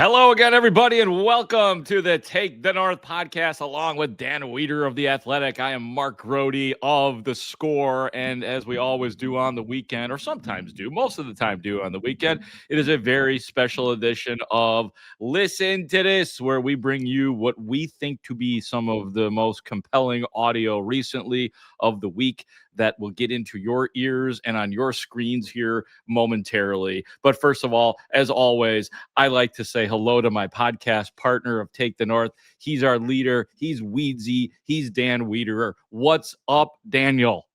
Hello again, everybody, and welcome to the Take the North podcast, along with Dan Wiederer of The Athletic. I am Mark Grote of The Score, and as we always do on the weekend, or sometimes do, most of the time do on the weekend, it is a very special edition of Listen to This, where we bring you what we think to be some of the most compelling audio recently of the week that will get into your ears and on your screens here momentarily. But first of all, as always, I like to say hello to my podcast partner of Take the North. He's our leader. He's Weedsy. He's Dan Wiederer. What's up, Daniel?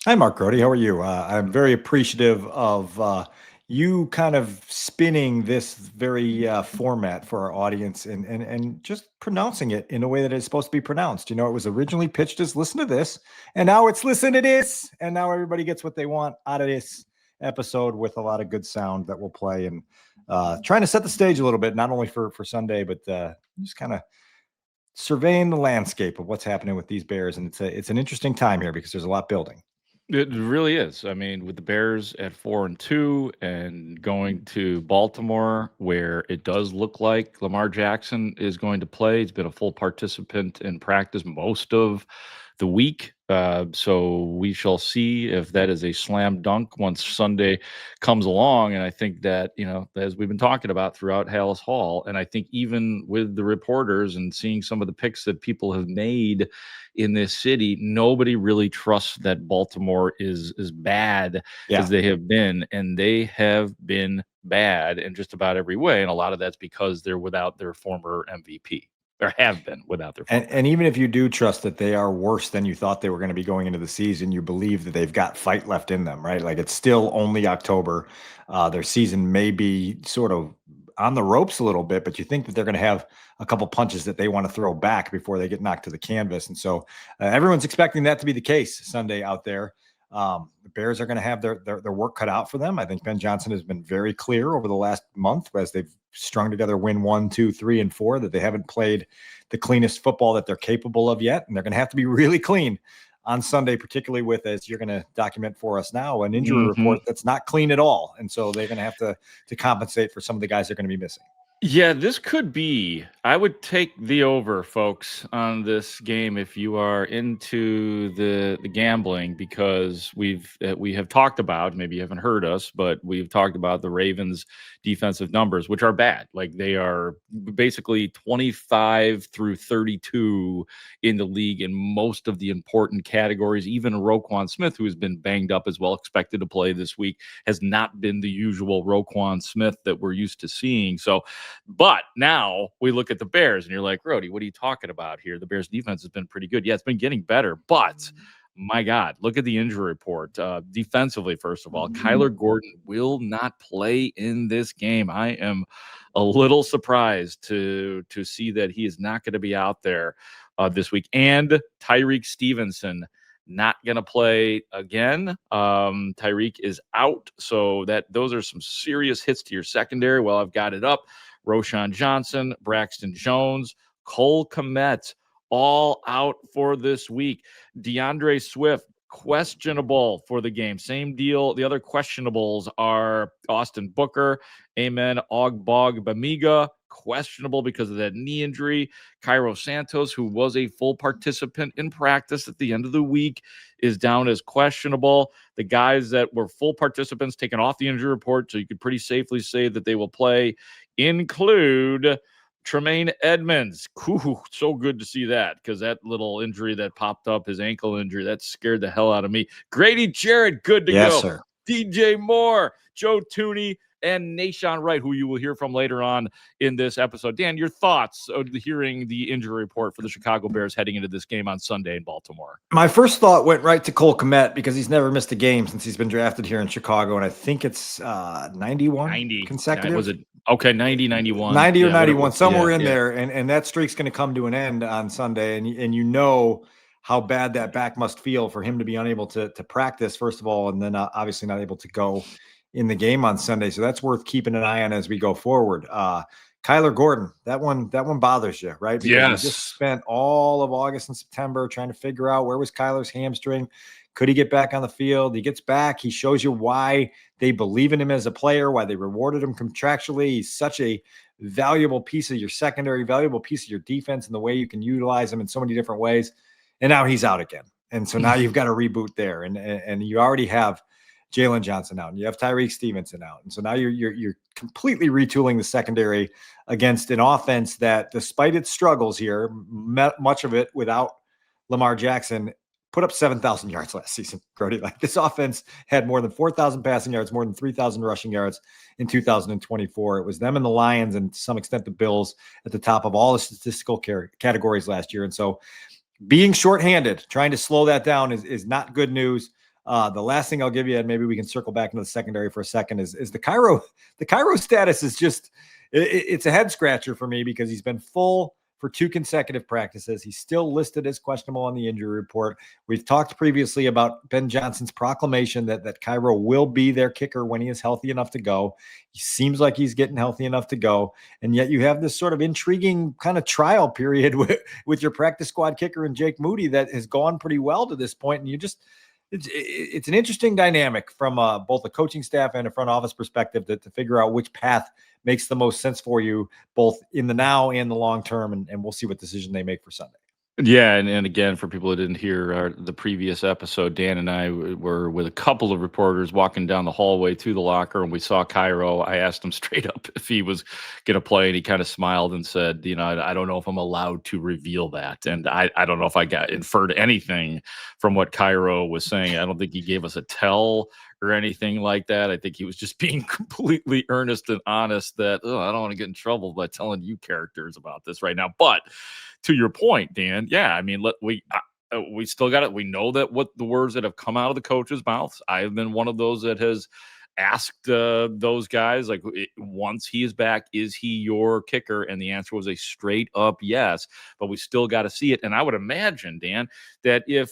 Hi, Mark Grote. How are you? I'm very appreciative of you kind of spinning this very format for our audience and just pronouncing it in a way that it's supposed to be pronounced. You know, it was originally pitched as listen to this, and now it's listen to this. And now everybody gets what they want out of this episode with a lot of good sound that we'll play and trying to set the stage a little bit, not only for Sunday, but just kind of surveying the landscape of what's happening with these Bears. And it's an interesting time here because there's a lot building. It really is. I mean, with the Bears at 4-2 and going to Baltimore, where it does look like Lamar Jackson is going to play. He's been a full participant in practice most of the week. So we shall see if that is a slam dunk once Sunday comes along. And I think that, you know, as we've been talking about throughout Haugh, and I think even with the reporters and seeing some of the picks that people have made in this city, nobody really trusts that Baltimore is as bad as they have been. And they have been bad in just about every way. And a lot of that's because they're without their former MVP. Or have been without their former. And even if you do trust that they are worse than you thought they were going to be going into the season, you believe that they've got fight left in them, right? Like, it's still only October. Their season may be sort of on the ropes a little bit, but you think that they're going to have a couple punches that they want to throw back before they get knocked to the canvas. And so everyone's expecting that to be the case Sunday out there. The Bears are going to have their work cut out for them. I think Ben Johnson has been very clear over the last month as they've strung together win 1, 2, 3, and 4 that they haven't played the cleanest football that they're capable of yet. And they're going to have to be really clean on Sunday, particularly with, as you're going to document for us now, an injury report that's not clean at all. And so they're going to have to compensate for some of the guys they're going to be missing. Yeah, this could be. I would take the over, folks, on this game if you are into the gambling, because we have talked about, maybe you haven't heard us, but we've talked about the Ravens' defensive numbers, which are bad. Like, they are basically 25 through 32 in the league in most of the important categories. Even Roquan Smith, who has been banged up as well, expected to play this week, has not been the usual Roquan Smith that we're used to seeing. So, but now we look at the Bears and you're like, Rody, what are you talking about here? The Bears defense has been pretty good. Yeah, it's been getting better, but my God, look at the injury report. Defensively, first of all, Kyler Gordon will not play in this game. I am a little surprised to see that he is not going to be out there this week. And Tyreek Stevenson not going to play again. Tyreek is out. So those are some serious hits to your secondary. Well, I've got it up. Roschon Johnson, Braxton Jones, Cole Kmet, all out for this week. DeAndre Swift, questionable for the game. Same deal. The other questionables are Austin Booker, Imagn Ogbongbemiga, questionable because of that knee injury. Cairo Santos, who was a full participant in practice at the end of the week, is down as questionable. The guys that were full participants taken off the injury report, so you could pretty safely say that they will play, include Tremaine Edmonds. Ooh, so good to see that, because that little injury that popped up, his ankle injury, that scared the hell out of me. Grady Jarrett, good to go. Yes, sir. DJ Moore, Joe Thuney, and Nahshon Wright, who you will hear from later on in this episode. Dan, your thoughts of hearing the injury report for the Chicago Bears heading into this game on Sunday in Baltimore? My first thought went right to Cole Kmet, because he's never missed a game since he's been drafted here in Chicago, and I think it's 90 consecutive. Was it? Okay, 91. 90 or 91, somewhere in there, and that streak's going to come to an end on Sunday, and you know how bad that back must feel for him to be unable to practice, first of all, and then obviously not able to go in the game on Sunday. So that's worth keeping an eye on as we go forward. Kyler Gordon, that one bothers you, right? Because yes. You just spent all of August and September trying to figure out where was Kyler's hamstring. Could he get back on the field? He gets back. He shows you why they believe in him as a player, why they rewarded him contractually. He's such a valuable piece of your secondary, valuable piece of your defense, and the way you can utilize him in so many different ways. And now he's out again. And so now you've got to reboot there. And you already have Jalen Johnson out, and you have Tyreek Stevenson out. And so now you're completely retooling the secondary against an offense that, despite its struggles here, much of it without Lamar Jackson, put up 7,000 yards last season. Grote, like, this offense had more than 4,000 passing yards, more than 3,000 rushing yards in 2024. It was them and the Lions, and to some extent the Bills, at the top of all the statistical categories last year. And so being shorthanded, trying to slow that down is not good news. The last thing I'll give you, and maybe we can circle back into the secondary for a second, is the Cairo status is just, it's a head scratcher for me, because he's been full for 2 consecutive practices. He's still listed as questionable on the injury report. We've talked previously about Ben Johnson's proclamation that Cairo will be their kicker when he is healthy enough to go. He seems like he's getting healthy enough to go. And yet you have this sort of intriguing kind of trial period with your practice squad kicker and Jake Moody that has gone pretty well to this point. And it's an interesting dynamic from both a coaching staff and a front office perspective to figure out which path makes the most sense for you, both in the now and the long term. And we'll see what decision they make for Sunday. Yeah, and again, for people who didn't hear the previous episode, Dan and I were with a couple of reporters walking down the hallway to the locker, and we saw Cairo. I asked him straight up if he was going to play, and he kind of smiled and said, I don't know if I'm allowed to reveal that. And I don't know if I got inferred anything from what Cairo was saying. I don't think he gave us a tell or anything like that. I think he was just being completely earnest and honest that, I don't want to get in trouble by telling you characters about this right now. But to your point, Dan, yeah, I mean, we still got it. We know that what the words that have come out of the coaches' mouths. I've been one of those that has asked those guys, like, once he is back, is he your kicker? And the answer was a straight up yes. But we still got to see it. And I would imagine, Dan, that if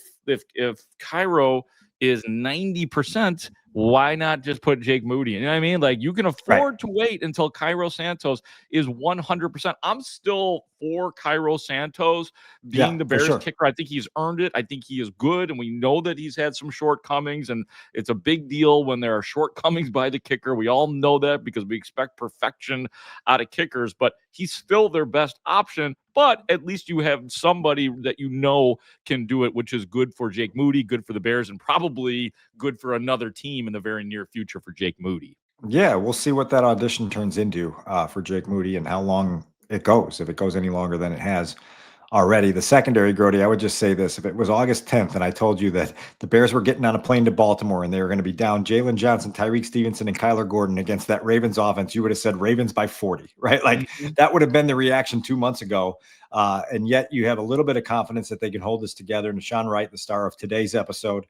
Cairo is 90%, why not just put Jake Moody in? You know what I mean? Like, you can afford to wait until Cairo Santos is 100%. I'm still for Cairo Santos being the Bears kicker. I think he's earned it. I think he is good, and we know that he's had some shortcomings, and it's a big deal when there are shortcomings by the kicker. We all know that because we expect perfection out of kickers, but he's still their best option. But at least you have somebody that can do it, which is good for Jake Moody, good for the Bears, and probably good for another team in the very near future for Jake Moody. Yeah, we'll see what that audition turns into for Jake Moody and how long it goes, if it goes any longer than it has already. The secondary, Grote, I would just say this. If it was August 10th and I told you that the Bears were getting on a plane to Baltimore and they were going to be down Jalen Johnson, Tyreek Stevenson, and Kyler Gordon against that Ravens offense, you would have said Ravens by 40, right? Like, that would have been the reaction 2 months ago. And yet you have a little bit of confidence that they can hold this together. Nahshon Wright, the star of today's episode,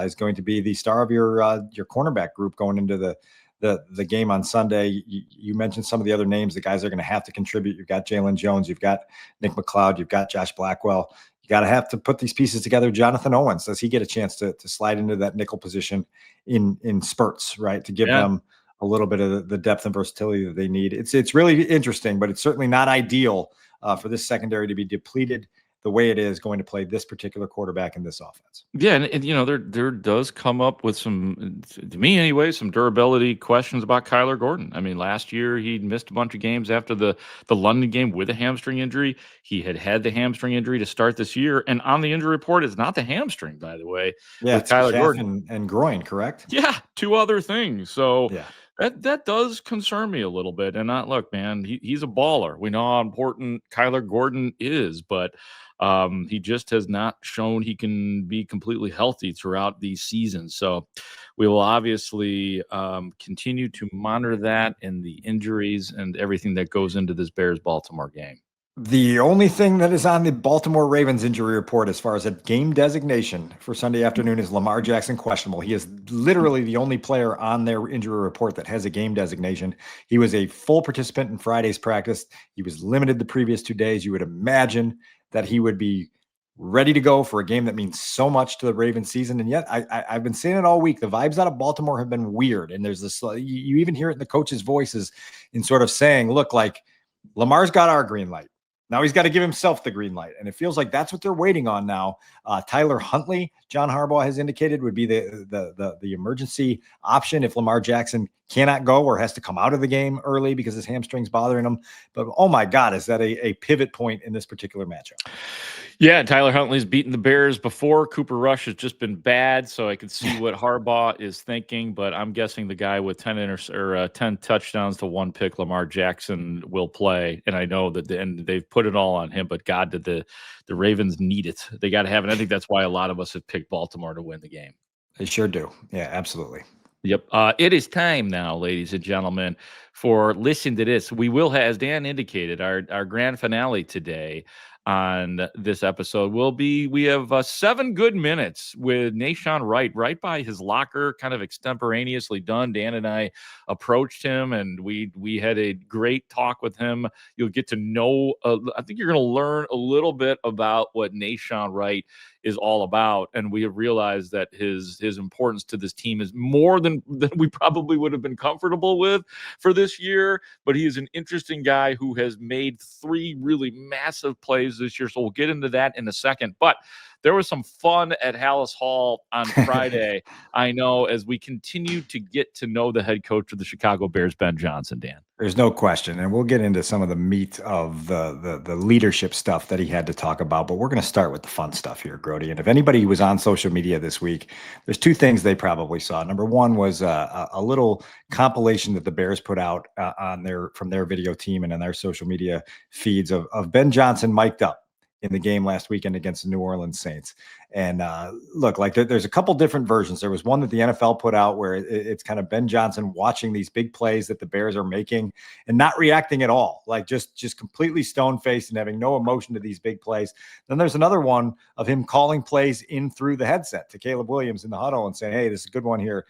is going to be the star of your cornerback group going into the game on Sunday. You mentioned some of the other names. The guys that are going to have to contribute. You've got Jalen Jones. You've got Nick McLeod. You've got Josh Blackwell. You got to have to put these pieces together. Jonathan Owens, does he get a chance to slide into that nickel position in spurts, right, to give them a little bit of the depth and versatility that they need? It's really interesting, but it's certainly not ideal for this secondary to be depleted the way it is going to play this particular quarterback in this offense. Yeah, and there does come up with some, to me anyway, some durability questions about Kyler Gordon. I mean, last year he missed a bunch of games after the London game with a hamstring injury. He had the hamstring injury to start this year, and on the injury report, it's not the hamstring, by the way. Yeah, it's Kyler Gordon and groin, correct? Yeah, 2 other things. So yeah. That does concern me a little bit. And look, man, he's a baller. We know how important Kyler Gordon is, but he just has not shown he can be completely healthy throughout these seasons. So we will obviously continue to monitor that and the injuries and everything that goes into this Bears-Baltimore game. The only thing that is on the Baltimore Ravens injury report as far as a game designation for Sunday afternoon is Lamar Jackson questionable. He is literally the only player on their injury report that has a game designation. He was a full participant in Friday's practice. He was limited the previous 2 days. You would imagine that he would be ready to go for a game that means so much to the Ravens season. And yet I've been saying it all week. The vibes out of Baltimore have been weird. And there's this, you even hear it in the coach's voices in sort of saying, look, like, Lamar's got our green light. Now he's got to give himself the green light, and it feels like that's what they're waiting on now. Tyler Huntley, John Harbaugh has indicated, would be the emergency option if Lamar Jackson cannot go or has to come out of the game early because his hamstring's bothering him. But oh my God, is that a pivot point in this particular matchup? Yeah, Tyler Huntley's beaten the Bears before. Cooper Rush has just been bad, so I can see what Harbaugh is thinking. But I'm guessing the guy with 10 touchdowns to 1 pick, Lamar Jackson, will play. And I know that they've put it all on him. But God, did the Ravens need it? They got to have it. I think that's why a lot of us have picked Baltimore to win the game. They sure do. Yeah, absolutely. Yep. It is time now, ladies and gentlemen, for listen to this. We will have, as Dan indicated, our grand finale today on this episode will be, we have 7 good minutes with Nahshon Wright right by his locker, kind of extemporaneously done. Dan and I approached him and we had a great talk with him. You'll get to know, I think you're going to learn a little bit about what Nahshon Wright is all about. And we have realized that his importance to this team is more than we probably would have been comfortable with for this year. But he is an interesting guy who has made 3 really massive plays this year. So we'll get into that in a second. But there was some fun at Haugh on Friday, I know, as we continue to get to know the head coach of the Chicago Bears, Ben Johnson, Dan. There's no question. And we'll get into some of the meat of the leadership stuff that he had to talk about. But we're going to start with the fun stuff here, Grote. And if anybody was on social media this week, there's 2 things they probably saw. Number one was a little compilation that the Bears put out from their video team and on their social media feeds of Ben Johnson mic'd up in the game last weekend against the New Orleans Saints. And look, like there's a couple different versions. There was one that the NFL put out where it's kind of Ben Johnson watching these big plays that the Bears are making and not reacting at all, like just completely stone-faced and having no emotion to these big plays. Then there's another one of him calling plays in through the headset to Caleb Williams in the huddle and saying, "Hey, this is a good one here.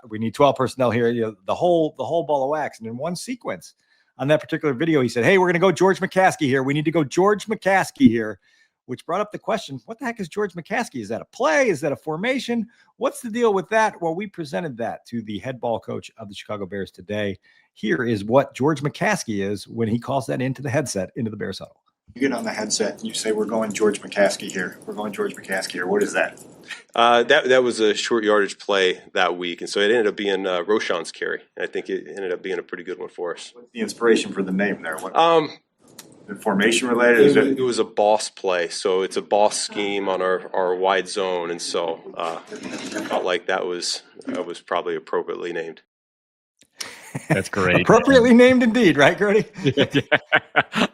We need 12 personnel here." The whole ball of wax. And in one sequence, on that particular video, he said, "Hey, we're going to go George McCaskey here. We need to go George McCaskey here," which brought up the question, what the heck is George McCaskey? Is that a play? Is that a formation? What's the deal with that? Well, we presented that to the head ball coach of the Chicago Bears today. Here is what George McCaskey is when he calls that into the headset, into the Bears huddle. You get on the headset and you say, "We're going George McCaskey here. We're going George McCaskey here." What is that? That was a short yardage play that week, and so it ended up being Roschon's carry. I think it ended up being a pretty good one for us. What's the inspiration for the name there? Formation related? It was a boss play, so it's a boss scheme on our wide zone, and so I felt like that was probably appropriately named. That's great. Appropriately named indeed, right, Grote?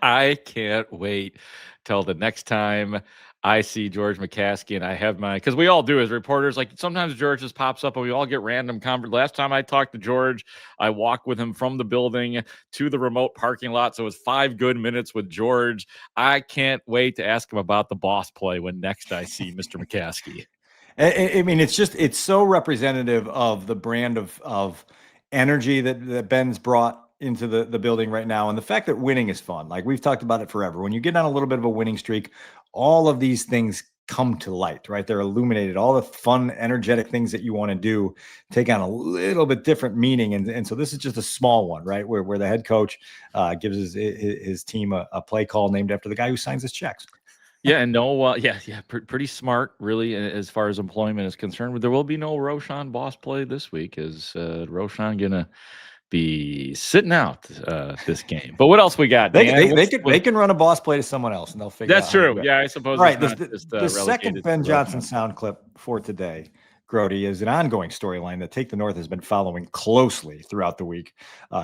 I can't wait till the next time I see George McCaskey and I have because we all do as reporters, like sometimes George just pops up and we all get random Last time I talked to George, I walked with him from the building to the remote parking lot. So it was 5 good minutes with George. I can't wait to ask him about the boss play when next I see Mr. McCaskey. I mean, it's so representative of the brand of energy that Ben's brought into the building right now. And the fact that winning is fun. Like we've talked about it forever. When you get on a little bit of a winning streak, all of these things come to light, right? They're illuminated. All the fun, energetic things that you want to do take on a little bit different meaning. And so this is just a small one, right? Where the head coach gives his team a play call named after the guy who signs his checks. Yeah, and pretty smart, really, as far as employment is concerned. But there will be no Roschon boss play this week. Is Roschon gonna be sitting out this game? But what else we got? They can run a boss play to someone else, and they'll figure. That's true. Yeah, I suppose. All right, the second Ben Johnson sound clip for today, Grote, is an ongoing storyline that Take the North has been following closely throughout the week.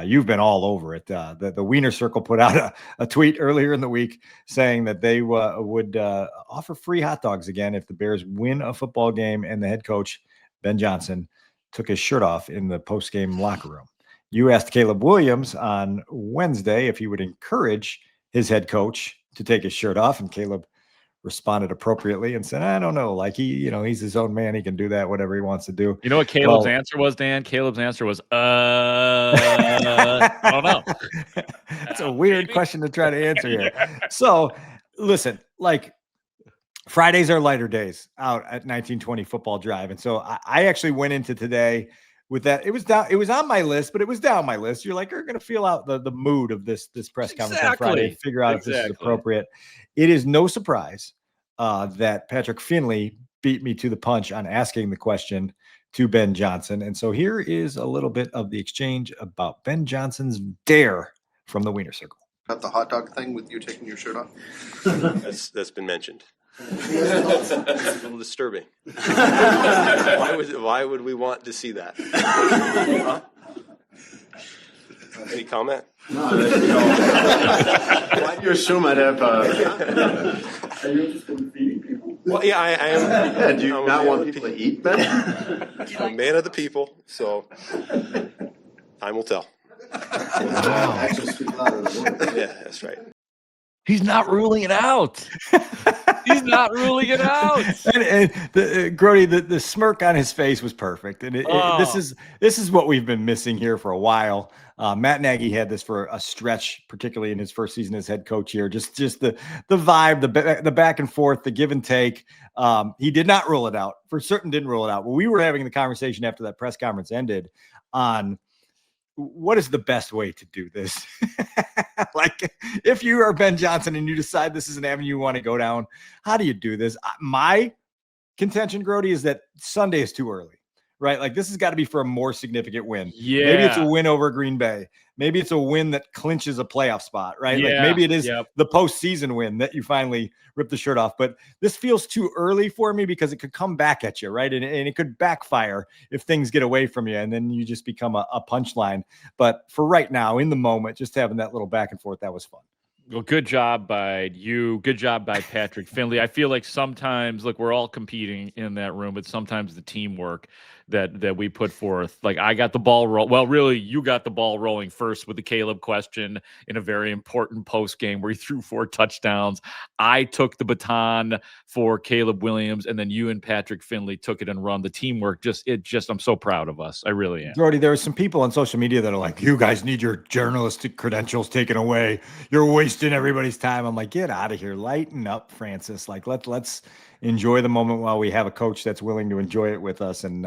You've been all over it. The Wiener Circle put out a tweet earlier in the week saying that they would offer free hot dogs again if the Bears win a football game and the head coach, Ben Johnson, took his shirt off in the post-game locker room. You asked Caleb Williams on Wednesday if he would encourage his head coach to take his shirt off, and Caleb responded appropriately and said, "I don't know. Like he's his own man. He can do that, whatever he wants to do." You know what Caleb's answer was, Dan? Caleb's answer was, I don't know. It's a weird question to try to answer here. So listen, like Fridays are lighter days out at 1920 Football Drive. And so I actually went into today with that. It was on my list, but it was down my list. You're like, you're going to feel out the mood of this press conference on Friday and figure out if this is appropriate. It is no surprise that Patrick Finley beat me to the punch on asking the question to Ben Johnson. And so here is a little bit of the exchange about Ben Johnson's dare from the Wiener Circle. About the hot dog thing with you taking your shirt off? That's been mentioned. It's a little disturbing. Why would we want to see that? Huh? Any comment? No. Why do you assume I'd have? Are you interested in feeding people? Well, yeah, I am. Yeah, do you not want people to eat, Ben? I'm a man of the people, so time will tell. Wow. Actions speak louder than words. Yeah, that's right. He's not ruling it out. He's not ruling it out. And the Grote, the smirk on his face was perfect. And this is what we've been missing here for a while. Matt Nagy had this for a stretch, particularly in his first season as head coach here. Just the vibe, the back and forth, the give and take. He did not rule it out. For certain, didn't rule it out. But we were having the conversation after that press conference ended on what is the best way to do this? Like, if you are Ben Johnson and you decide this is an avenue you want to go down, how do you do this? My contention, Grote, is that Sunday is too early, right? Like, this has got to be for a more significant win. Yeah. Maybe it's a win over Green Bay. Maybe it's a win that clinches a playoff spot, right? Yeah. Like, maybe it is the postseason win that you finally rip the shirt off. But this feels too early for me because it could come back at you, right? And it could backfire if things get away from you, and then you just become a punchline. But for right now, in the moment, just having that little back and forth, that was fun. Well, good job by you. Good job by Patrick Finley. I feel like sometimes, look, we're all competing in that room, but sometimes the teamwork that we put forth, like I got the ball roll. Well, really, you got the ball rolling first with the Caleb question in a very important post game where he threw 4 touchdowns. I took the baton for Caleb Williams, and then you and Patrick Finley took it and run. The teamwork, I'm so proud of us. I really am. Grote, there are some people on social media that are like, you guys need your journalistic credentials taken away. You're wasting everybody's time. I'm like, get out of here. Lighten up, Francis. Like, let's enjoy the moment while we have a coach that's willing to enjoy it with us. And,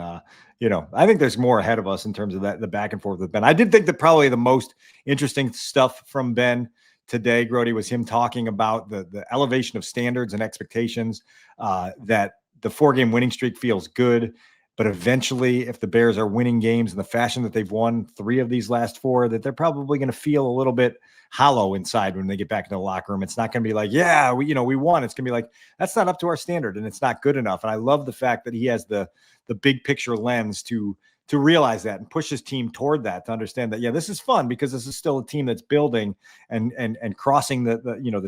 I think there's more ahead of us in terms of the back and forth with Ben. I did think that probably the most interesting stuff from Ben today, Grote, was him talking about the elevation of standards and expectations, that the 4-game winning streak feels good. But eventually, if the Bears are winning games in the fashion that they've won 3 of these last 4, that they're probably going to feel a little bit hollow inside when they get back into the locker room. It's not going to be like, yeah, we won. It's going to be like, that's not up to our standard and it's not good enough. And I love the fact that he has the big picture lens to realize that and push his team toward that, to understand that, yeah, this is fun because this is still a team that's building and crossing the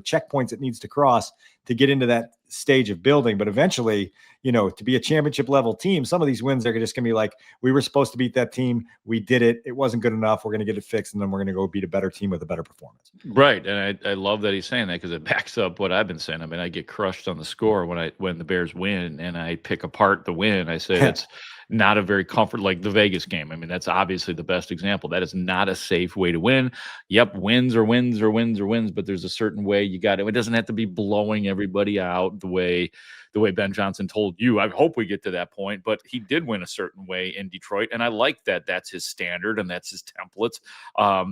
checkpoints it needs to cross to get into that stage of building. But eventually, to be a championship level team, some of these wins are just going to be like, we were supposed to beat that team. We did it. It wasn't good enough. We're going to get it fixed. And then we're going to go beat a better team with a better performance. Right. And I love that he's saying that because it backs up what I've been saying. I mean, I get crushed on the score when the Bears win and I pick apart the win. I say it's not a very like the Vegas game. I mean, that's obviously the best example. That is not a safe way to win. Yep. Wins are wins or wins or wins, but there's a certain way you got it. It doesn't have to be blowing everybody out the way Ben Johnson told you. I hope we get to that point, but he did win a certain way in Detroit. And I like that. That's his standard and that's his templates.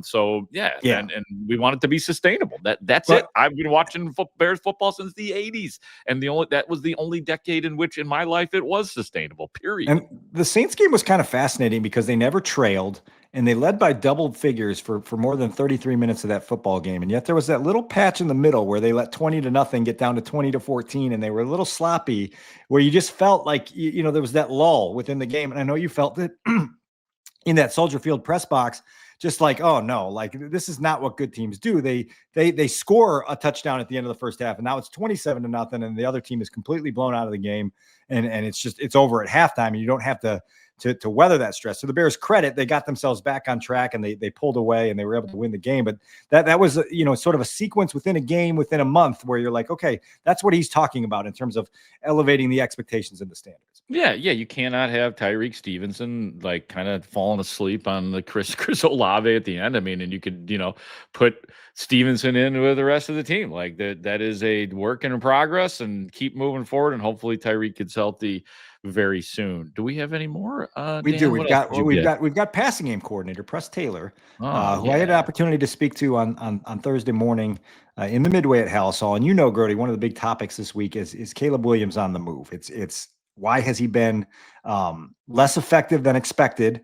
So yeah. And we want it to be sustainable. That's it. I've been watching Bears football since the 80s. And that was the only decade in which in my life it was sustainable, period. And the Saints game was kind of fascinating because they never trailed and they led by double figures for more than 33 minutes of that football game. And yet there was that little patch in the middle where they let 20-0 get down to 20-14. And they were a little sloppy where you just felt like, there was that lull within the game. And I know you felt that in that Soldier Field press box, just like, oh no, like this is not what good teams do. They score a touchdown at the end of the first half and now it's 27-0 and the other team is completely blown out of the game. And it's over at halftime and you don't have to weather that stress. To the Bears' credit, they got themselves back on track and they pulled away and they were able to win the game. But that was, sort of a sequence within a game, within a month where you're like, okay, that's what he's talking about in terms of elevating the expectations and the standards. Yeah. You cannot have Tyreek Stevenson like kind of falling asleep on the Chris Olave at the end. I mean, and you could, put Stevenson in with the rest of the team. Like that is a work in progress and keep moving forward. And hopefully Tyreek gets healthy very soon. Do we have any more? We Dan? do. What else did you get? We've got passing game coordinator Press Taylor, Oh, who I had an yeah. opportunity to speak to on Thursday morning in the midway at Haugh. And Grote, one of the big topics this week is Caleb Williams on the move. It's why has he been less effective than expected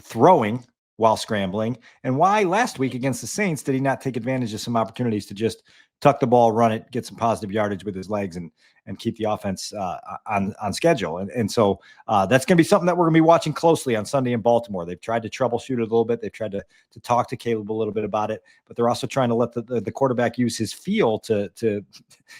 throwing while scrambling, and why last week against the Saints did he not take advantage of some opportunities to just tuck the ball, run it, get some positive yardage with his legs, and keep the offense on schedule. And so that's going to be something that we're going to be watching closely on Sunday in Baltimore. They've tried to troubleshoot it a little bit. They've tried to talk to Caleb a little bit about it, but they're also trying to let the quarterback use his feel to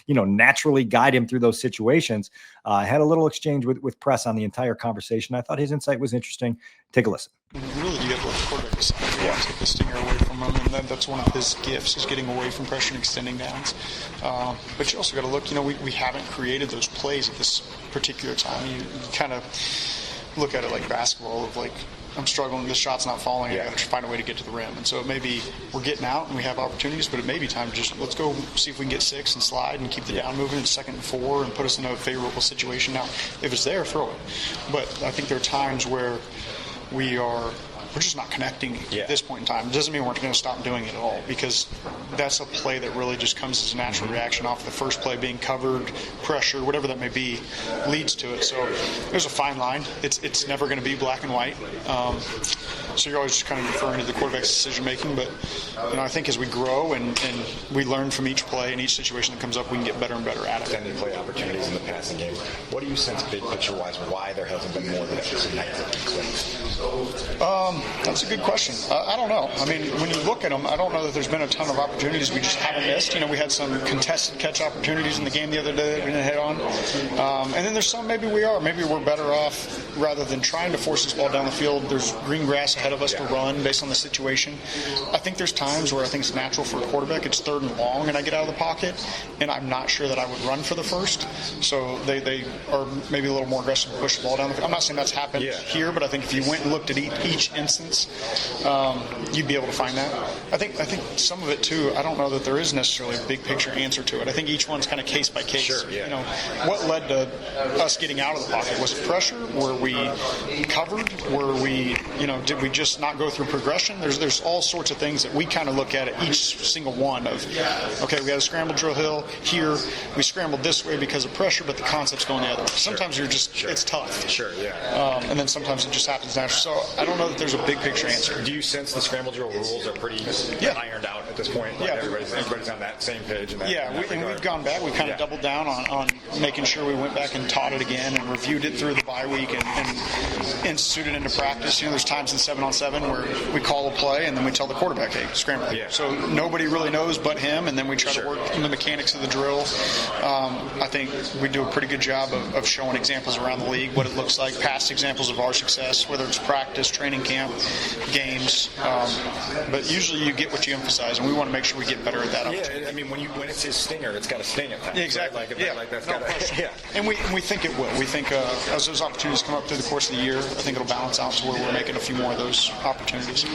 naturally guide him through those situations. I had a little exchange with Press on the entire conversation. I thought his insight was interesting. Take a listen. Really, you have to let the quarterback decide. Yeah. Take the stinger away from him, and that's one of his gifts, is getting away from pressure and extending downs. But you also got to look, we haven't created those plays at this particular time. You kind of look at it like basketball, of like, I'm struggling, this shot's not falling, I got to find a way to get to the rim. And so it may be we're getting out and we have opportunities, but it may be time to just, let's go see if we can get 6 and slide and keep the down moving in 2nd and 4 and put us in a favorable situation. Now, if it's there, throw it. But I think there are times where we're just not connecting at this point in time. It doesn't mean we're going to stop doing it at all, because that's a play that really just comes as a natural reaction off the first play being covered, pressure, whatever that may be, leads to it. So there's a fine line. It's never going to be black and white. So you're always just kind of referring to the quarterback's decision making. But I think as we grow and we learn from each play and each situation that comes up, we can get better and better at it. Then they play opportunities in the passing game. What do you sense, big picture wise, why there hasn't been more than just tonight? That's a good question. I don't know. I mean, when you look at them, I don't know that there's been a ton of opportunities we just haven't missed. We had some contested catch opportunities in the game the other day that we didn't hit on. And then there's some maybe we're better off, rather than trying to force this ball down the field, there's green grass ahead of us to run based on the situation. I think there's times where I think it's natural for a quarterback. It's 3rd and long and I get out of the pocket, and I'm not sure that I would run for the first. So they are maybe a little more aggressive to push the ball down the field. I'm not saying that's happened here, but I think if you went and looked at each instance, you'd be able to find that. I think some of it too, I don't know that there is necessarily a big picture answer to it. I think each one's kind of case by case. Sure, yeah. What led to us getting out of the pocket? Was it pressure? Were we covered? Were we, did we just not go through progression? There's all sorts of things that we kind of look at each single one of, okay, we had a scramble drill hill here, we scrambled this way because of pressure, but the concept's going the other way. Sometimes it's tough. Sure, yeah. And then sometimes it just happens naturally. So I don't know that there's a big picture answer. Do you sense the scramble drill rules are pretty ironed out at this point? Like everybody's on that same page. We've gone back. We kind of doubled down on making sure we went back and taught it again and reviewed it through the bye week and instituted it into practice. There's times in 7-on-7 where we call a play and then we tell the quarterback, hey, scramble. Yeah. So nobody really knows but him, and then we try to work in the mechanics of the drill. I think we do a pretty good job of showing examples around the league, what it looks like, past examples of our success, whether it's practice, training camp, games. But usually you get what you emphasize, and we want to make sure we get better at that. Yeah, I mean, when it's his stinger, it's got to sting at times. Yeah, exactly. Right? And we think it will. We think as those opportunities come up through the course of the year, I think it'll balance out to where we're making a few more of those opportunities.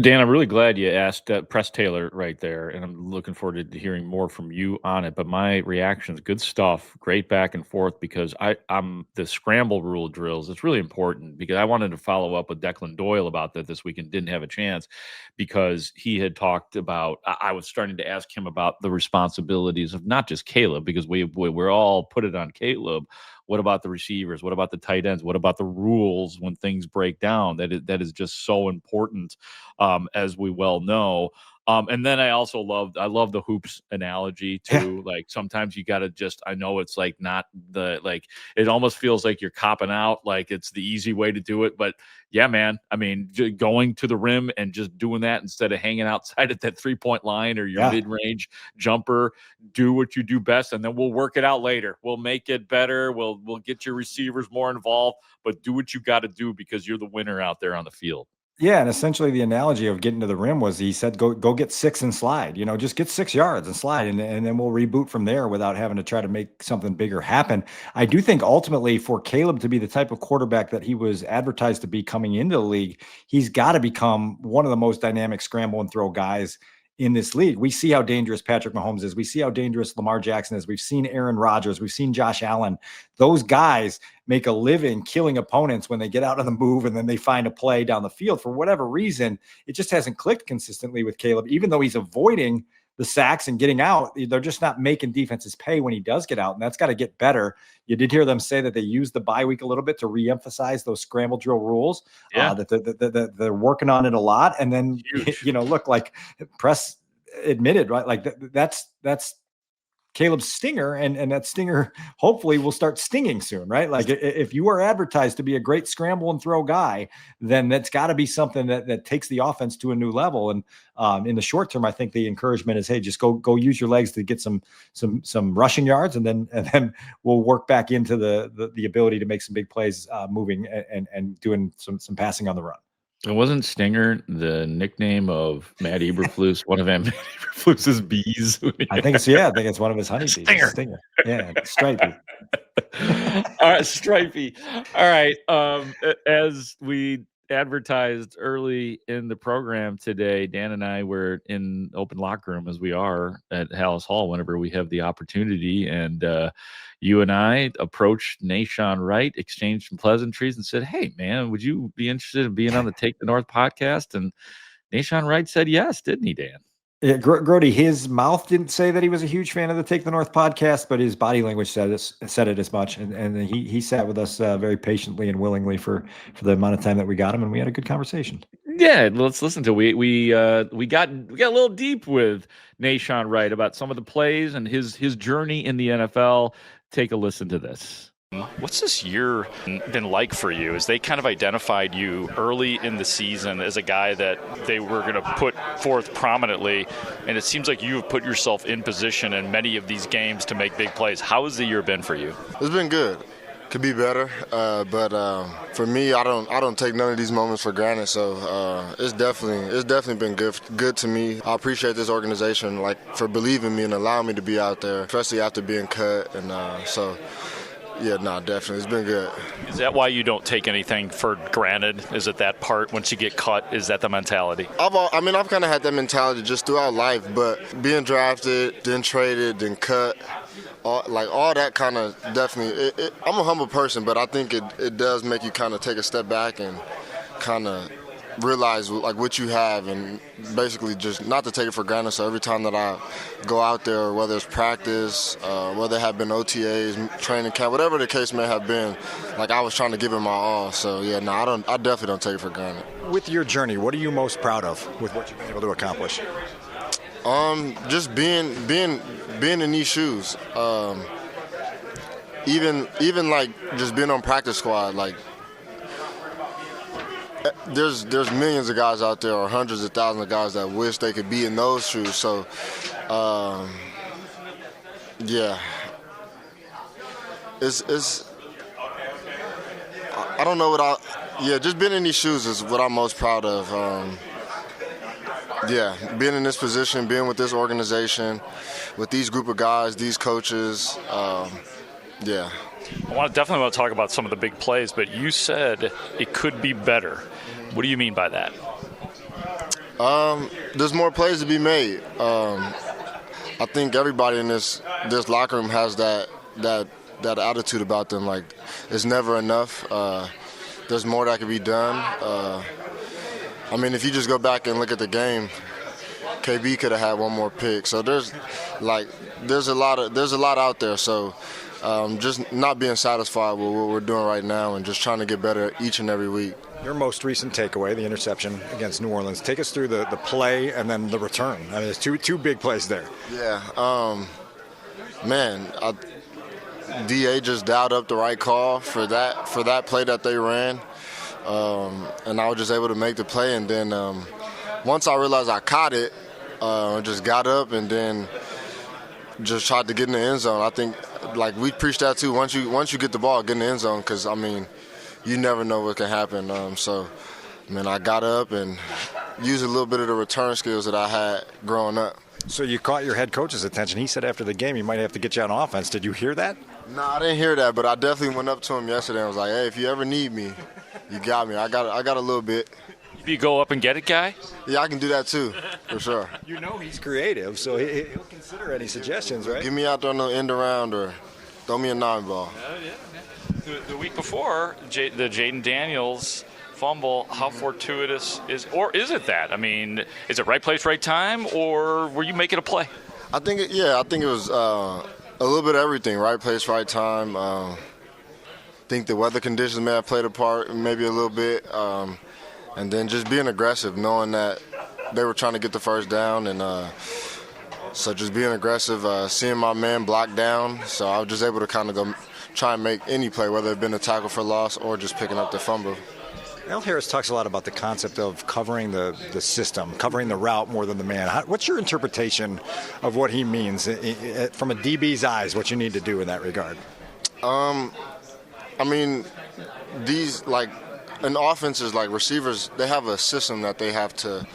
Dan, I'm really glad you asked Press Taylor right there, and I'm looking forward to hearing more from you on it. But my reaction is good stuff, great back and forth, because I'm the scramble rule drills. It's really important because I wanted to follow up with Declan Doyle about that this week and didn't have a chance because he had talked about, I was starting to ask him about the responsibilities of not just Caleb, because we're all put it on Caleb. What about the receivers? What about the tight ends? What about the rules when things break down? That is just so important, as we well know. And then I also love the hoops analogy too. Like sometimes you got to I know it's like not it almost feels like you're copping out, like it's the easy way to do it. But yeah, man, I mean, going to the rim and just doing that instead of hanging outside at that 3-point line or your mid-range jumper, do what you do best. And then we'll work it out later. We'll make it better. We'll get your receivers more involved, but do what you got to do because you're the winner out there on the field. Yeah, and essentially the analogy of getting to the rim was he said, go get 6 and slide. Just get 6 yards and slide, and then we'll reboot from there without having to try to make something bigger happen. I do think ultimately for Caleb to be the type of quarterback that he was advertised to be coming into the league, he's got to become one of the most dynamic scramble and throw guys in this league. We see how dangerous Patrick Mahomes is. We see how dangerous Lamar Jackson is. We've seen Aaron Rodgers. We've seen Josh Allen. Those guys make a living killing opponents when they get out on the move and then they find a play down the field. For whatever reason, it just hasn't clicked consistently with Caleb, even though he's avoiding the sacks and getting out. They're just not making defenses pay when he does get out, and that's got to get better. You did hear them say that they used the bye week a little bit to reemphasize those scramble drill rules. That they're working on it a lot. And then look, like Press admitted, right? Like that's Caleb's stinger, and that stinger hopefully will start stinging soon, right? Like if you are advertised to be a great scramble and throw guy, then that's got to be something that takes the offense to a new level. And in the short term, I think the encouragement is, hey, just go use your legs to get some rushing yards, and then we'll work back into the ability to make some big plays moving and doing some passing on the run. It wasn't Stinger the nickname of Matt Eberflus, one of Matt Eberflus's bees? I think it's one of his honeybees. Stinger. Yeah, Stripey. All right, Stripey. All right. As we advertised early in the program today, Dan and I were in open locker room, as we are at Haugh whenever we have the opportunity, and you and I approached Nahshon Wright, exchanged some pleasantries, and said, "Hey, man, would you be interested in being on the Take the North podcast?" And Nahshon Wright said yes, didn't he, Dan? Yeah, Grote, his mouth didn't say that he was a huge fan of the Take the North podcast, but his body language said it as much. And he sat with us very patiently and willingly for the amount of time that we got him, and we had a good conversation. Yeah, let's listen to it. We got a little deep with Nahshon Wright about some of the plays and his journey in the NFL. Take a listen to this. What's this year been like for you? As they kind of identified you early in the season as a guy that they were going to put forth prominently, and it seems like you have put yourself in position in many of these games to make big plays. How has the year been for you? It's been good. Could be better, but for me, I don't take none of these moments for granted. So it's definitely been good to me. I appreciate this organization for believing me and allowing me to be out there, especially after being cut, and so. Yeah, no, definitely. It's been good. Is that why you don't take anything for granted? Is it that part once you get cut? Is that the mentality? I've kind of had that mentality just throughout life, but being drafted, then traded, then cut, all that kind of definitely. I'm a humble person, but I think it does make you kind of take a step back and kind of realize what you have, and basically just not to take it for granted. So every time that I go out there, whether it's practice, whether it have been OTAs, training camp, whatever the case may have been, I was trying to give it my all. So yeah, no, I definitely don't take it for granted. With your journey, what are you most proud of with what you've been able to accomplish? Just being in these shoes. Even just being on practice squad, there's millions of guys out there, or hundreds of thousands of guys that wish they could be in those shoes. So, yeah, it's I don't know just being in these shoes is what I'm most proud of. Being in this position, being with this organization, with these group of guys, these coaches, yeah. I definitely want to talk about some of the big plays, but you said it could be better. What do you mean by that? There's more plays to be made. I think everybody in this locker room has that attitude about them. It's never enough. There's more that can be done. If you just go back and look at the game, KB could have had one more pick. So there's a lot out there. So. Just not being satisfied with what we're doing right now and just trying to get better each and every week. Your most recent takeaway, the interception against New Orleans. Take us through the play and then the return. There's two big plays there. Yeah. DA just dialed up the right call for that play that they ran. And I was just able to make the play. And then once I realized I caught it, I just got up and then just tried to get in the end zone. I think we preach that too. Once you get the ball, get in the end zone, because you never know what can happen. I got up and used a little bit of the return skills that I had growing up. So you caught your head coach's attention. He said after the game he might have to get you on offense. Did you hear that? No, I didn't hear that, but I definitely went up to him yesterday and was like, "Hey, if you ever need me, you got me. I got a little bit." You go up and get it, guy? Yeah, I can do that too, for sure. You know he's creative, so he'll consider any suggestions, right? Get me out there on the end around or throw me a 9-ball. The week before, the Jaden Daniels fumble, how fortuitous is it that? I mean, is it right place, right time, or were you making a play? I think it was a little bit of everything. Right place, right time. I think the weather conditions may have played a part, maybe a little bit. And then just being aggressive, knowing that they were trying to get the first down. And so just being aggressive, seeing my man block down. So I was just able to kind of go try and make any play, whether it been a tackle for loss or just picking up the fumble. Al Harris talks a lot about the concept of covering the system, covering the route more than the man. What's your interpretation of what he means from a DB's eyes, what you need to do in that regard? I mean, in offenses, like receivers, they have a system that they have to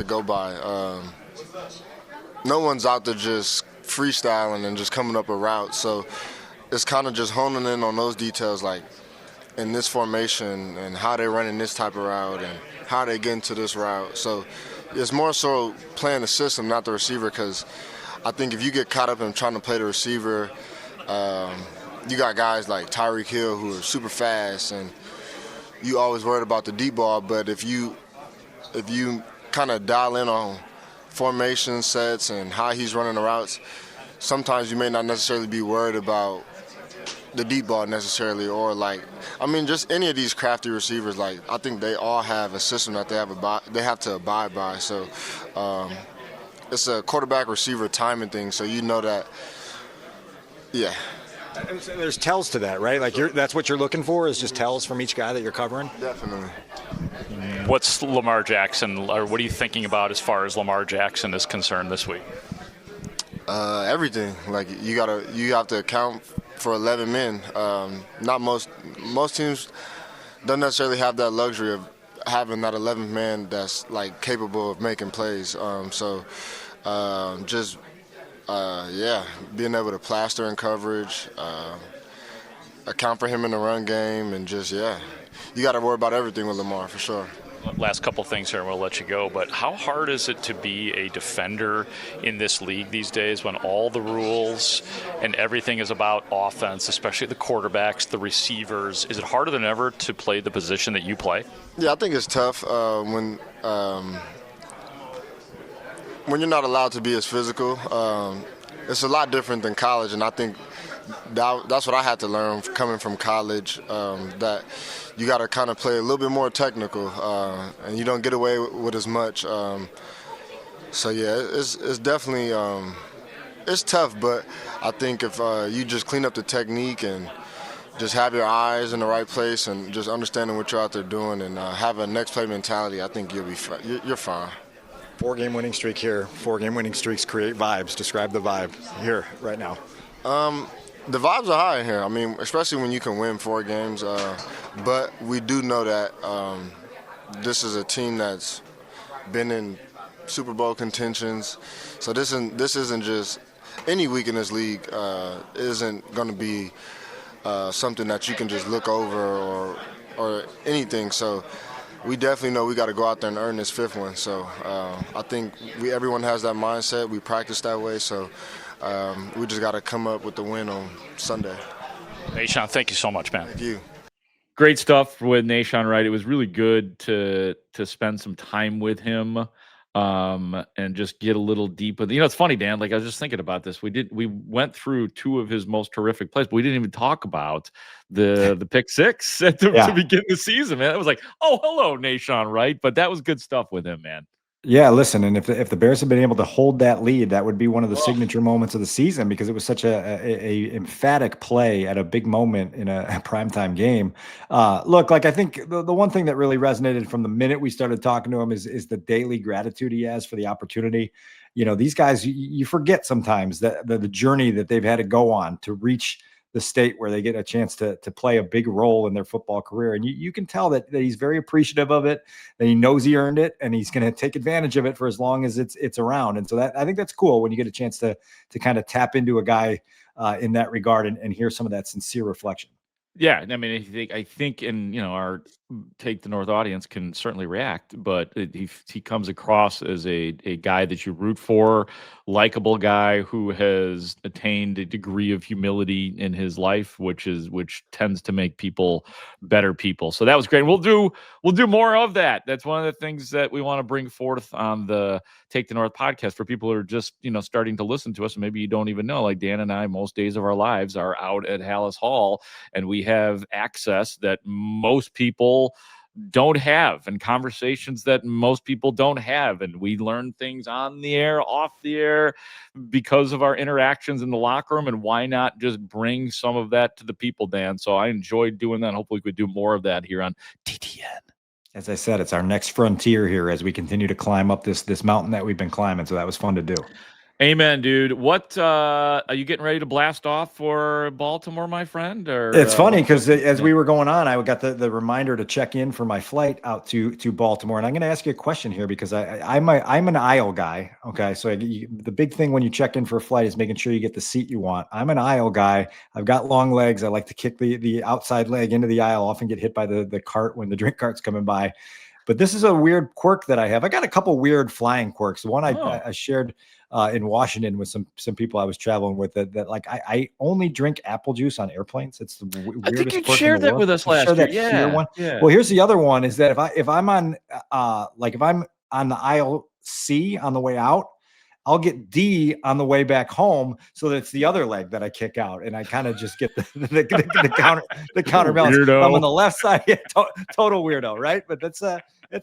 go by. No one's out there just freestyling and just coming up a route. So it's kind of just honing in on those details, like in this formation and how they run in this type of route and how they get into this route. So it's more so playing the system, not the receiver, because I think if you get caught up in trying to play the receiver, you got guys like Tyreek Hill who are super fast, and you always worried about the deep ball. But if you kind of dial in on formation sets and how he's running the routes, sometimes you may not necessarily be worried about the deep ball necessarily, or just any of these crafty receivers. Like, I think they all have a system that they have to abide by. So it's a quarterback receiver timing thing. So you know that, yeah. There's tells to that, right? Like that's what you're looking for, is just tells from each guy that you're covering? Definitely. What's Lamar Jackson, or what are you thinking about as far as Lamar Jackson is concerned this week? Everything. Like, you have to account for 11 men. Not most teams don't necessarily have that luxury of having that 11th man that's like capable of making plays. Being able to plaster in coverage, account for him in the run game, and you got to worry about everything with Lamar for sure. Last couple things here and we'll let you go, but how hard is it to be a defender in this league these days when all the rules and everything is about offense, especially the quarterbacks, the receivers? Is it harder than ever to play the position that you play? Yeah, I think it's tough when you're not allowed to be as physical. It's a lot different than college, and I think that's what I had to learn coming from college, that you got to kind of play a little bit more technical, and you don't get away with as much. It's definitely it's tough, but I think if you just clean up the technique and just have your eyes in the right place and just understanding what you're out there doing and have a next play mentality, I think you'll be you're fine. 4-game winning streak here. 4-game winning streaks create vibes. Describe the vibe here right now. The vibes are high in here. I mean, especially when you can win 4 games. But we do know that this is a team that's been in Super Bowl contentions. So this isn't just any week in this league isn't going to be something that you can just look over or anything. So we definitely know we got to go out there and earn this 5th one. So I think everyone has that mindset. We practice that way. So we just got to come up with the win on Sunday. Nahshon, thank you so much, man. Thank you. Great stuff with Nahshon Wright. It was really good to spend some time with him and just get a little deeper. You know, it's funny, Dan, like I was just thinking about this. We went through 2 of his most terrific plays, but we didn't even talk about the pick 6 to begin the season, man. It was like, oh, hello, Nahshon Wright. But that was good stuff with him, man. Yeah, listen, and if the Bears had been able to hold that lead, that would be one of the signature moments of the season, because it was such a emphatic play at a big moment in a primetime game. Look, like I think the one thing that really resonated from the minute we started talking to him is the daily gratitude he has for the opportunity. You know, these guys, you forget sometimes that the journey that they've had to go on to reach the state where they get a chance to play a big role in their football career. And you can tell that he's very appreciative of it, that he knows he earned it, and he's going to take advantage of it for as long as it's around. And so I think that's cool when you get a chance to kind of tap into a guy in that regard and hear some of that sincere reflection. Yeah, I mean, I think, and our Take the North audience can certainly react, but he comes across as a guy that you root for, likable guy who has attained a degree of humility in his life, which tends to make people better people. So that was great. We'll do more of that. That's one of the things that we want to bring forth on the Take the North podcast for people who are just starting to listen to us, and maybe you don't even know. Like Dan and I, most days of our lives are out at Haugh Hall, and we have access that most people don't have, and conversations that most people don't have, and we learn things on the air, off the air, because of our interactions in the locker room. And why not just bring some of that to the people, Dan? So I enjoyed doing that. Hopefully we could do more of that here on TTN. As I said, it's our next frontier here as we continue to climb up this mountain that we've been climbing. So that was fun to do. Amen, dude. What are you getting ready to blast off for Baltimore, my friend? Or it's funny because as we were going on, I got the reminder to check in for my flight out to Baltimore, and I'm going to ask you a question here because I'm an aisle guy. Okay, so the big thing when you check in for a flight is making sure you get the seat you want. I'm an aisle guy. I've got long legs. I like to kick the outside leg into the aisle. Often get hit by the cart when the drink cart's coming by. But this is a weird quirk that I have. I got a couple weird flying quirks. One I shared in Washington with some people I was traveling with that like I only drink apple juice on airplanes. It's the weirdest. I think you shared that with us last year. Yeah. Well, here's the other one is that if I'm on the aisle C on the way out, I'll get D on the way back home, so that's the other leg that I kick out, and I kind of just get the counterbalance. Weirdo. I'm on the left side, total weirdo, right? But that's a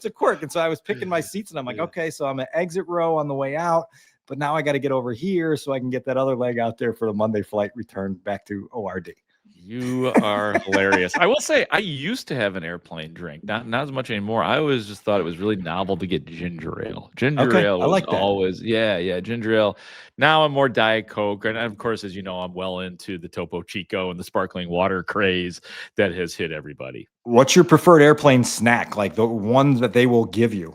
quirk. And so I was picking my seats, and I'm like, okay, so I'm an exit row on the way out, but now I got to get over here so I can get that other leg out there for the Monday flight return back to ORD. You are hilarious. I will say I used to have an airplane drink, not as much anymore. I always just thought it was really novel to get ginger ale. Ginger ale was like that. Always, ginger ale. Now I'm more Diet Coke, and of course, as you know, I'm well into the Topo Chico and the sparkling water craze that has hit everybody. What's your preferred airplane snack? Like the ones that they will give you?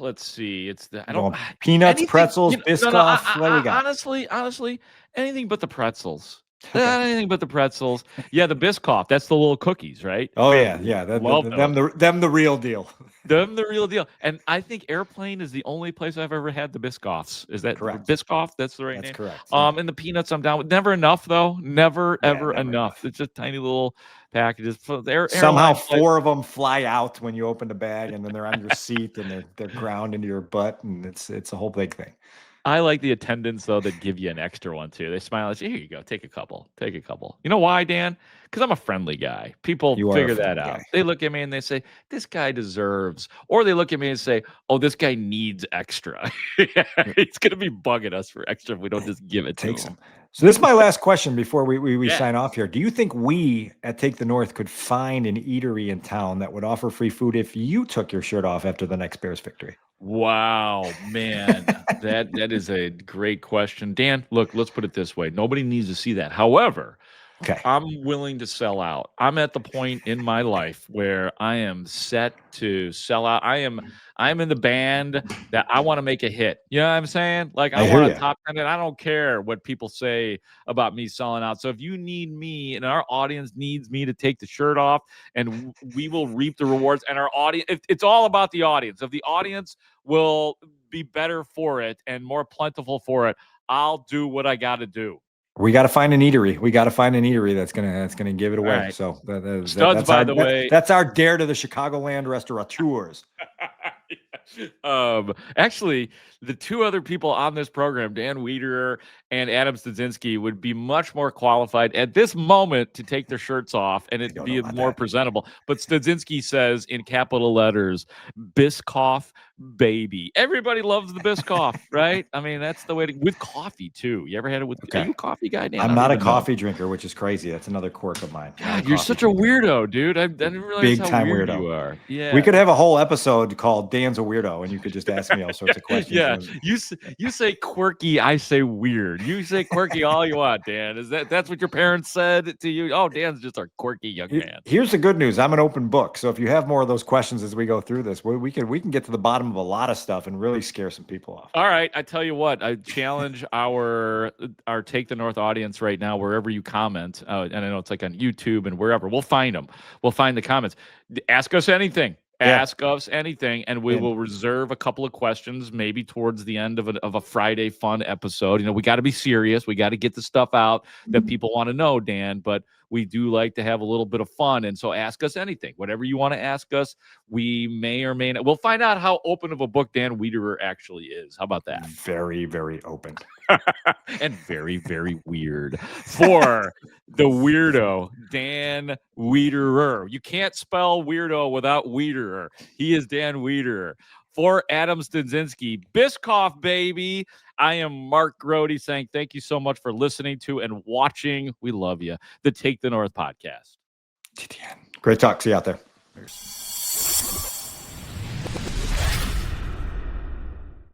Let's see. It's the peanuts, pretzels, Biscoff. What do we got? Honestly, anything but the pretzels. Anything but the pretzels. Yeah, the Biscoff. That's the little cookies, right? Oh yeah. Them the real deal. Them the real deal. And I think Airplane is the only place I've ever had the Biscoffs. Is that correct? Biscoff? That's the right name. That's correct. And the peanuts I'm down with. Never enough though. Never enough. It's just tiny little packages. Somehow four of them fly out when you open the bag, and then they're on your seat and they're ground into your butt, and it's a whole big thing. I like the attendants, though, that give you an extra one, too. They smile at you. Here you go. Take a couple. You know why, Dan? Because I'm a friendly guy. People figure that out. They look at me and they say, this guy deserves. Or they look at me and say, oh, this guy needs extra. He's going to be bugging us for extra if we don't just give it to him. So this is my last question before we sign off here. Do you think we at Take the North could find an eatery in town that would offer free food if you took your shirt off after the next Bears victory? Wow, man, that is a great question. Dan, look, let's put it this way. Nobody needs to see that. However, I'm willing to sell out. I'm at the point in my life where I am set to sell out. I'm in the band that I want to make a hit. You know what I'm saying? Like I want to top 10 it. I don't care what people say about me selling out. So if you need me and our audience needs me to take the shirt off, and we will reap the rewards, and our audience, it's all about the audience. If the audience will be better for it and more plentiful for it, I'll do what I got to do. We got to find an eatery. That's gonna give it away. Right. So that's our dare to the Chicagoland restaurateurs. Actually, the two other people on this program, Dan Wiederer and Adam Studzinski, would be much more qualified at this moment to take their shirts off and it'd be more presentable. But Studzinski says in capital letters, Biscoff baby. Everybody loves the Biscoff, right? I mean, that's the way to, with coffee too. You ever had it with are you a coffee guy, Dan? I'm not a coffee drinker, which is crazy. That's another quirk of mine. God, you're such a weirday, dude. I didn't realize big how time weird weirdo you are. Yeah. We could have a whole episode called Dan's a Weirdo, and you could just ask me all sorts of questions. Yeah. You say quirky, I say weird. You say quirky all you want, Dan. That's what your parents said to you? Oh, Dan's just a quirky young man. Here's the good news. I'm an open book. So if you have more of those questions as we go through this, we can get to the bottom bottom of a lot of stuff and really scare some people off. All right, I tell you what, I challenge our Take the North audience right now, wherever you comment, and I know it's like on YouTube and wherever. We'll find them. We'll find the comments. Ask us anything. Ask us anything, and we will reserve a couple of questions maybe towards the end of a Friday fun episode. We got to be serious. We got to get the stuff out that people want to know, Dan, but we do like to have a little bit of fun. And so ask us anything. Whatever you want to ask us, we may or may not. We'll find out how open of a book Dan Wiederer actually is. How about that? Very, very open. And very, very weird. For the weirdo, Dan Wiederer. You can't spell weirdo without Wiederer. He is Dan Wiederer. For Adam Stinzinski, Biscoff, baby. I am Mark Grote saying thank you so much for listening to and watching. We love you. The Take the North podcast. Great talk. See you out there.